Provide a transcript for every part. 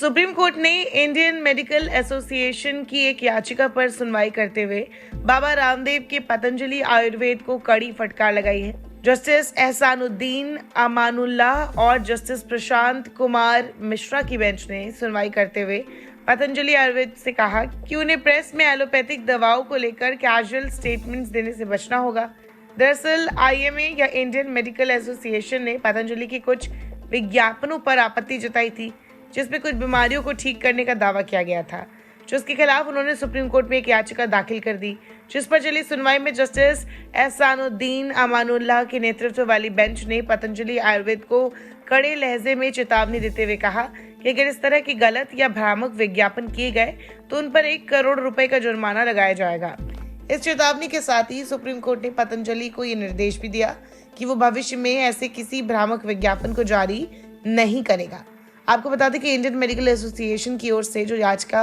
Supreme court ने Indian medical association की एक याचिका पर सुनवाई करते हुए बाबा रामदेव के पतंजलि आयुर्वेद को कड़ी फटकार लगाई है। जस्टिस एहसानुद्दीन अमानुल्लाह और जस्टिस प्रशांत कुमार मिश्रा की बेंच ने सुनवाई करते हुए पतंजलि आयुर्वेद से कहा कि उन्हें प्रेस में एलोपैथिक दवाओं को लेकर कैजुअल स्टेटमेंट्स देने से बचना होगा। दरअसल आईएमए या इंडियन मेडिकल एसोसिएशन ने पतंजलि के कुछ विज्ञापनों पर आपत्ति जताई थी, जिसमें कुछ बीमारियों को ठीक करने का दावा किया गया था, जिसके खिलाफ उन्होंने सुप्रीम कोर्ट में एक याचिका दाखिल कर दी, जिस पर चली सुनवाई में जस्टिस एहसानुद्दीन अमानुल्लाह के नेतृत्व वाली बेंच ने पतंजलि आयुर्वेद को कड़े लहजे में चेतावनी देते हुए कहा कि अगर इस तरह के गलत या भ्रामक विज्ञापन किए गए तो उन पर 1 करोड़ रुपए का जुर्माना लगाया जाएगा। इस चेतावनी के साथ ही सुप्रीम कोर्ट ने पतंजलि को ये निर्देश भी दिया कि वो भविष्य में ऐसे किसी भ्रामक विज्ञापन को जारी नहीं करेगा। आपको बता दें कि इंडियन मेडिकल एसोसिएशन की ओर से जो याचिका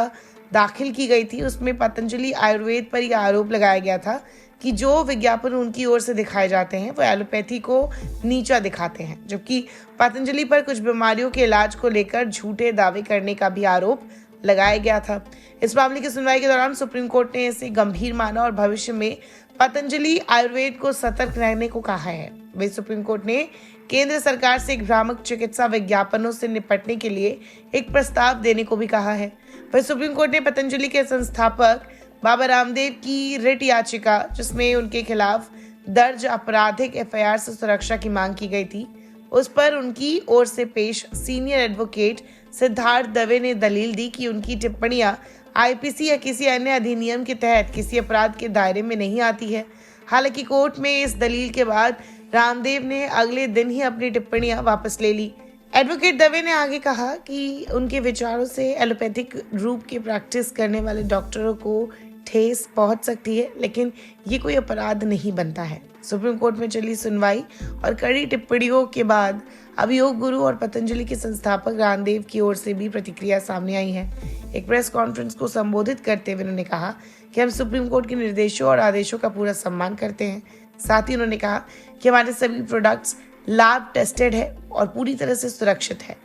दाखिल की गई थी उसमें पतंजलि आयुर्वेद पर यह आरोप लगाया गया था कि जो विज्ञापन उनकी ओर से दिखाए जाते हैं वो एलोपैथी को नीचा दिखाते हैं, जबकि पतंजलि पर कुछ बीमारियों के इलाज को लेकर झूठे दावे करने का भी आरोप लगाया गया था। इस मामले की सुनवाई के दौरान सुप्रीम कोर्ट ने इसे गंभीर माना और भविष्य में पतंजलि आयुर्वेद को सतर्क रहने को कहा है। वही सुप्रीम कोर्ट ने केंद्र सरकार से भ्रामक चिकित्सा विज्ञापनों से निपटने के लिए एक प्रस्ताव देने को भी कहा है। वही सुप्रीम कोर्ट ने पतंजलि के संस्थापक बाबा रामदेव की रिट याचिका, जिसमें उनके खिलाफ दर्ज आपराधिक एफआईआर से सुरक्षा की मांग की गई थी, उस पर उनकी ओर से पेश सीनियर एडवोकेट सिद्धार्थ दवे ने दलील दी कि उनकी टिप्पणियां आईपीसी या किसी अन्य अधिनियम के तहत किसी अपराध के दायरे में नहीं आती है। हालांकि कोर्ट में इस दलील के बाद रामदेव ने अगले दिन ही अपनी टिप्पणियां वापस ले ली। एडवोकेट दवे ने आगे कहा कि उनके विचारों से एलोपैथिक रूप की प्रैक्टिस करने वाले डॉक्टरों को ठेस पहुंच सकती है, लेकिन ये कोई अपराध नहीं बनता है। सुप्रीम कोर्ट में चली सुनवाई और कड़ी टिप्पणियों के बाद अब योग गुरु और पतंजलि के संस्थापक रामदेव की ओर से भी प्रतिक्रिया सामने आई है। एक प्रेस कॉन्फ्रेंस को संबोधित करते हुए उन्होंने कहा कि हम सुप्रीम कोर्ट के निर्देशों और आदेशों का पूरा सम्मान करते हैं। साथ ही उन्होंने कहा कि हमारे सभी प्रोडक्ट्स लैब टेस्टेड है और पूरी तरह से सुरक्षित है।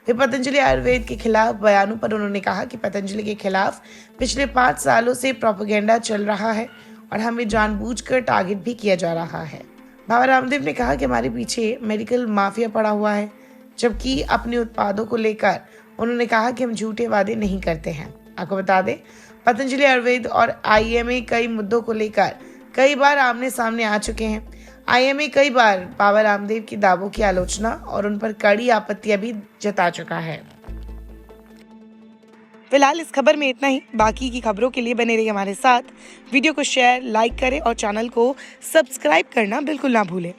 वे पतंजलि आयुर्वेद के खिलाफ बयानों पर उन्होंने कहा कि पतंजलि के खिलाफ पिछले 5 सालों से प्रोपेगेंडा चल रहा है और हमें जानबूझकर टारगेट भी किया जा रहा है। बाबा रामदेव ने कहा कि हमारे पीछे मेडिकल माफिया पड़ा हुआ है, जबकि अपने उत्पादों को लेकर उन्होंने कहा कि हम झूठे वादे नहीं करते हैं। आपको बता दें, पतंजलि आयुर्वेद और आईएमए कई मुद्दों को लेकर कई बार आमने सामने आ चुके हैं। आईएमए कई बार बाबा रामदेव की दावों की आलोचना और उन पर कड़ी आपत्तियां भी जता चुका है। फिलहाल इस खबर में इतना ही। बाकी की खबरों के लिए बने रहिए हमारे साथ। वीडियो को शेयर, लाइक करें और चैनल को सब्सक्राइब करना बिल्कुल ना भूलें।